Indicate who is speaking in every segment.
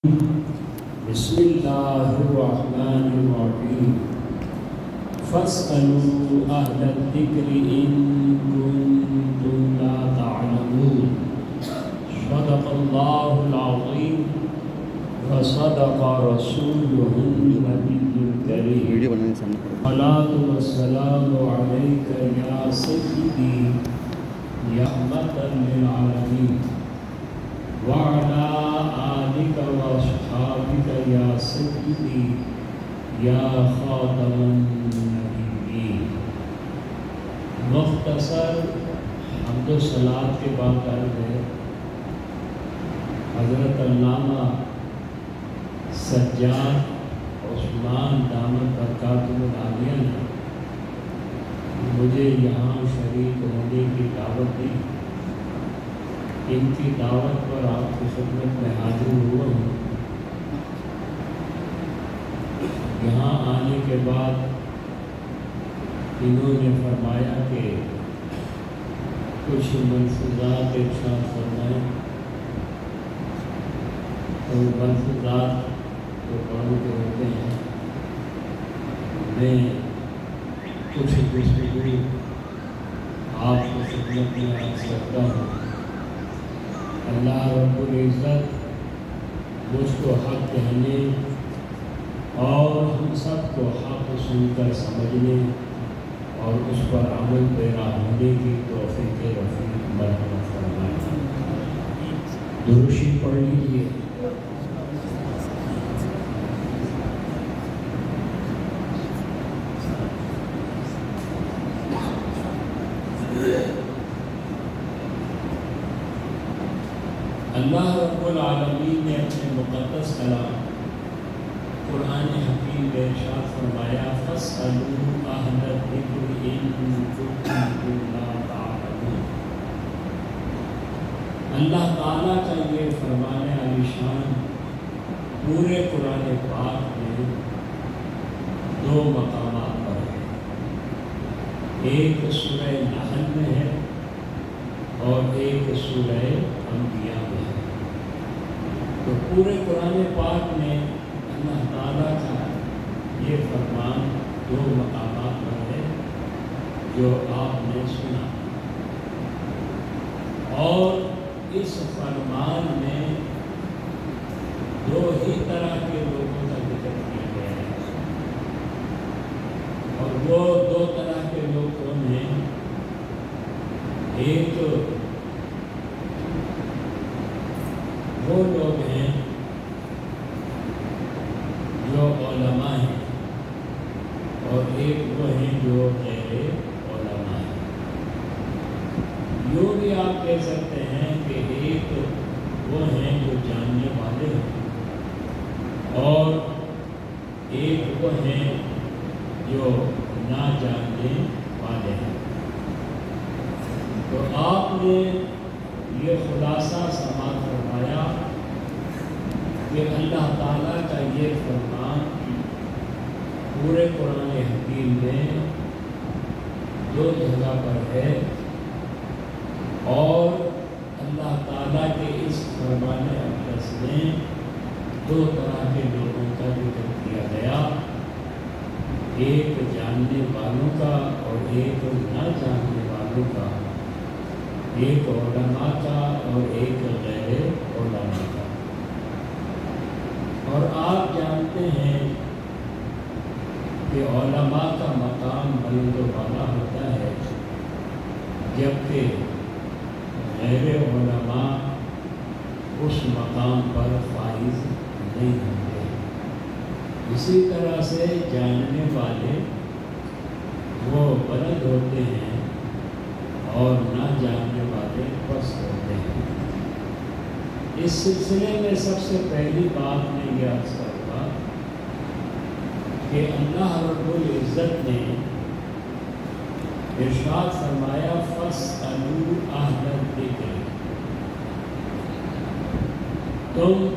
Speaker 1: بسم اللہ الرحمن الرحیم فاسألوا اہل الذکر ان کنتم لا تعلمون صدق اللہ العظیم وصدق رسولہ النبی الکریم الصلاۃ والسلام علیک یا سیدی یا رحمۃ للعالمین وعلى آلك وأصحابك يا سيدي يا خاتم النبيين۔ مختصر حمد و صلات کے بعد عرض ہے حضرت علامہ سجاد عثمان دامت برکاتہ العالیہ نے مجھے یہاں شریک ہونے کی دعوت دی۔ ان کی دعوت پر آپ کی خدمت میں حاضر ہوا ہوں۔ یہاں آنے کے بعد انہوں نے فرمایا کہ کچھ ملفوظات ارشاد فرمائیں، تو ملفوظات تو بڑوں کے ہوتے ہیں، میں کچھ گفتگو آپ کی خدمت میں عرض کرتا ہوں۔ اللہ رب العزت مجھ کو حق کہنے اور ہم سب کو حق سن کر سمجھنے اور اس پر عمل پیرا ہونے کی توفیق رفیق مرحمت فرمائے۔ درود شریف پڑھ لیجیے۔ اللہ رب العالمین نے اپنے مقدس کلام قرآن حکیم میں ارشاد فرمایا فاسألوا اہل الذکر ان کنتم لا تعلمون۔ اللہ تعالیٰ کا یہ فرمان علی شان پورے قرآن پاک میں دو مقامات پر ہے، ایک سورہ نحل میں ہے اور ایک سورہ انبیاء میں ہے۔ تو پورے قرآن پاک میں اللہ تعالیٰ کا یہ فرمان دو مقامات پر ہے جو آپ نے سنا، اور اس فرمان میں دو ہی طرح کے لوگوں کا ذکر کیا گیا ہے، اور وہ دو طرح کے لوگ کون ہیں؟ ایک وہ لوگ ہیں جو علماء ہیں، اور ایک وہ ہیں جو غیر علماء ہیں۔ یوں بھی آپ کہہ سکتے ہیں کہ ایک وہ ہیں جو جاننے والے ہیں، اور ایک وہ ہیں جو نہ جاننے والے ہیں۔ تو آپ نے یہ خلاصہ سماعت فرمایا کہ اللہ تعالیٰ کا یہ فرمان پورے قرآن حکیم میں دو جگہ پر ہے، اور اللہ تعالیٰ کے اس فرمان اقدس میں دو طرح کے لوگوں کا ذکر کیا گیا، ایک جاننے والوں کا اور ایک نہ جاننے والوں کا، ایک علماء کا اور ایک غیر علماء کا۔ اور آپ جانتے ہیں کہ علماء کا مقام بلند و بالا ہوتا ہے، جبکہ غیر علماء اس مقام پر فائز نہیں ہوتے۔ اسی طرح سے جاننے والے وہ بلند ہوتے ہیں اور نہ جاننے والے پست ہوتے ہیں۔ اس سلسلے میں سب سے پہلی بات میں یہ عرض کروں کہ اللہ رب العزت نے ارشاد فرمایا فاسألوا اہل الذکر، تم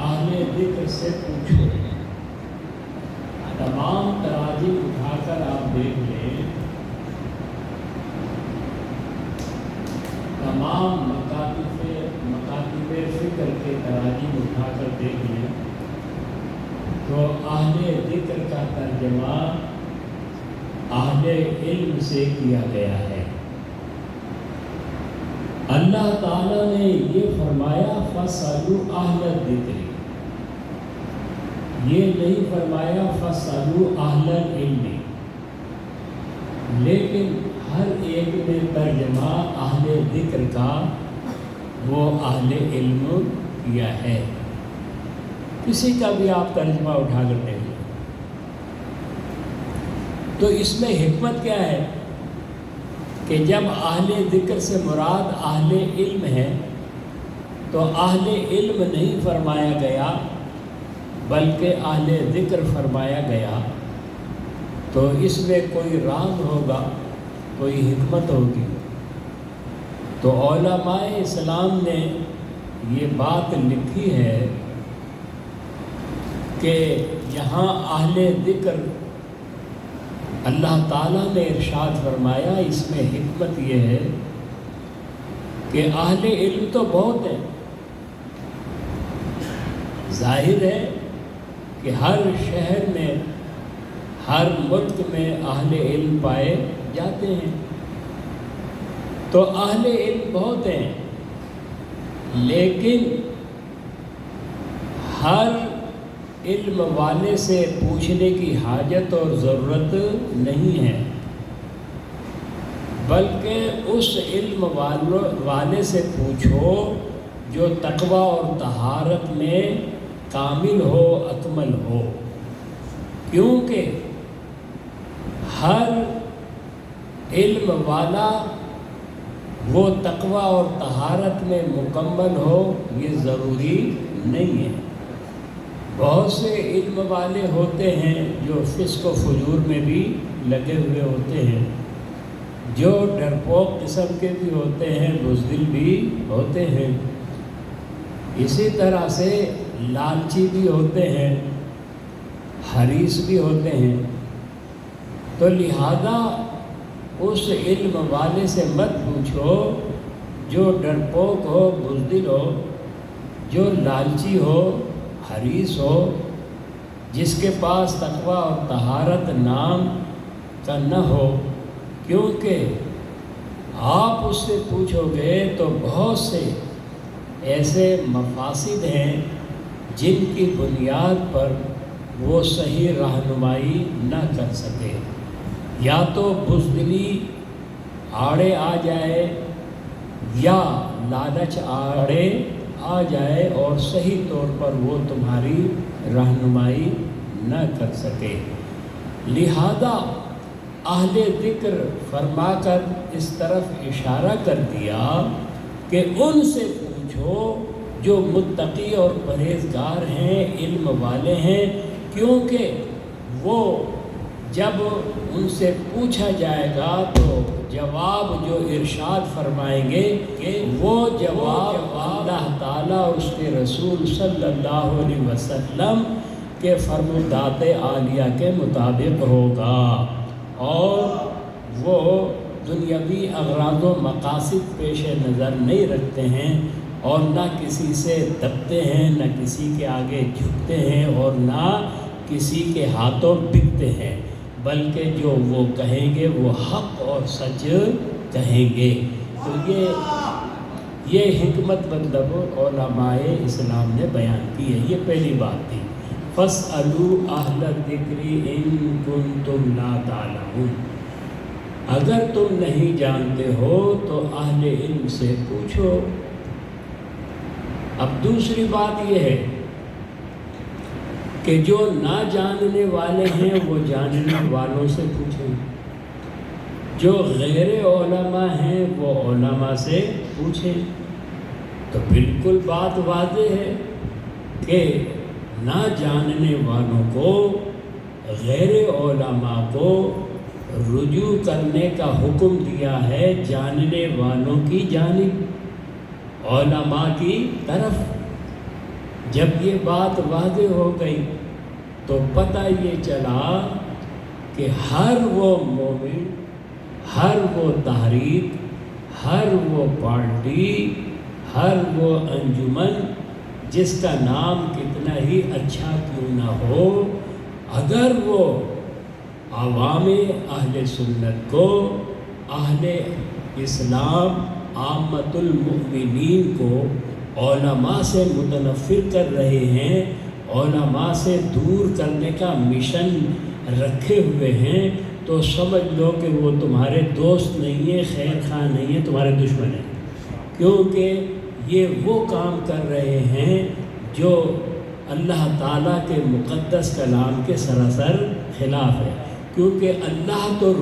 Speaker 1: اہل ذکر سے پوچھو۔ تمام تراجم اٹھا کر آپ دیکھ لیں، تمام مکاتب فکر کے تراجم اٹھا کر دیکھ لیں،
Speaker 2: تو اہل ذکر کا ترجمہ اہل علم سے کیا گیا ہے۔ اللہ تعالیٰ نے یہ فرمایا فَاسْأَلُوا أَهْلَ الذِّكْرِ، یہ نہیں فرمایا فَاسْأَلُوا أَهْلَ الْعِلْمِ، لیکن ہر ایک نے ترجمہ اہل ذکر کا وہ اہل علم کیا ہے۔ کسی کا بھی آپ ترجمہ اٹھا کر دیکھ لیں۔ تو اس میں حکمت کیا ہے کہ جب اہل ذکر سے مراد اہل علم ہے تو اہل علم نہیں فرمایا گیا بلکہ اہل ذکر فرمایا گیا، تو اس میں کوئی راز ہوگا، کوئی حکمت ہوگی۔ تو علماء اسلام نے یہ بات لکھی ہے کہ یہاں اہل ذکر اللہ تعالیٰ نے ارشاد فرمایا، اس میں حکمت یہ ہے کہ اہل علم تو بہت ہیں، ظاہر ہے کہ ہر شہر میں ہر ملک میں اہل علم پائے جاتے ہیں، تو اہل علم بہت ہیں، لیکن ہر علم والے سے پوچھنے کی حاجت اور ضرورت نہیں ہے، بلکہ اس علم والے سے پوچھو جو تقوی اور طہارت میں کامل ہو، اکمل ہو، کیونکہ ہر علم والا وہ تقوی اور طہارت میں مکمل ہو یہ ضروری نہیں ہے۔ بہت سے علم والے ہوتے ہیں جو فسق و فجور میں بھی لگے ہوئے ہوتے ہیں، جو ڈرپوک قسم کے بھی ہوتے ہیں، بزدل بھی ہوتے ہیں، اسی طرح سے لالچی بھی ہوتے ہیں، حریص بھی ہوتے ہیں۔ تو لہذا اس علم والے سے مت پوچھو جو ڈرپوک ہو، بزدل ہو، جو لالچی ہو، حریص ہو، جس کے پاس تقوی اور طہارت نام کا نہ ہو، کیونکہ آپ اس سے پوچھو گے تو بہت سے ایسے مفاسد ہیں جن کی بنیاد پر وہ صحیح رہنمائی نہ کر سکے، یا تو بزدلی آڑے آ جائے یا لالچ آڑے آ جائے اور صحیح طور پر وہ تمہاری رہنمائی نہ کر سکے۔ لہذا اہل ذکر فرما کر اس طرف اشارہ کر دیا کہ ان سے پوچھو جو متقی اور پرہیزگار ہیں، علم والے ہیں، کیونکہ وہ جب ان سے پوچھا جائے گا تو جواب جو ارشاد فرمائیں گے کہ وہ جواب اللہ تعالیٰ اور اس کے رسول صلی اللہ علیہ وسلم کے فرمودات عالیہ کے مطابق ہوگا، اور وہ دنیاوی اغراض و مقاصد پیش نظر نہیں رکھتے ہیں، اور نہ کسی سے دبتے ہیں، نہ کسی کے آگے جھکتے ہیں، اور نہ کسی کے ہاتھوں بکتے ہیں، بلکہ جو وہ کہیں گے وہ حق اور سچ کہیں گے۔ تو یہ حکمت مطلب علماء اسلام نے بیان کی ہے۔ یہ پہلی بات تھی، فَاسْأَلُوا أَهْلَ الذِّكْرِ إِن كُنتُمْ لَا تَعْلَمُونَ، اگر تم نہیں جانتے ہو تو اہل علم سے پوچھو۔ اب دوسری بات یہ ہے کہ جو نہ جاننے والے ہیں وہ جاننے والوں سے پوچھیں، جو غیر علماء ہیں وہ علماء سے پوچھیں۔ تو بالکل بات واضح ہے کہ نہ جاننے والوں کو، غیر علماء کو رجوع کرنے کا حکم دیا ہے جاننے والوں کی جانب، علماء کی طرف۔ جب یہ بات واضح ہو گئی تو پتہ یہ چلا کہ ہر وہ مومن، ہر وہ تحریک، ہر وہ پارٹی، ہر وہ انجمن جس کا نام کتنا ہی اچھا کیوں نہ ہو، اگر وہ عوام اہل سنت کو، اہل اسلام، عامت المؤمنین کو علماء سے متنفر کر رہے ہیں، علماء سے دور کرنے کا مشن رکھے ہوئے ہیں، تو سمجھ لو کہ وہ تمہارے دوست نہیں ہیں، خیر خواہ نہیں ہیں، تمہارے دشمن ہیں، کیونکہ یہ وہ کام کر رہے ہیں جو اللہ تعالیٰ کے مقدس کلام کے سراسر خلاف ہے، کیونکہ اللہ تو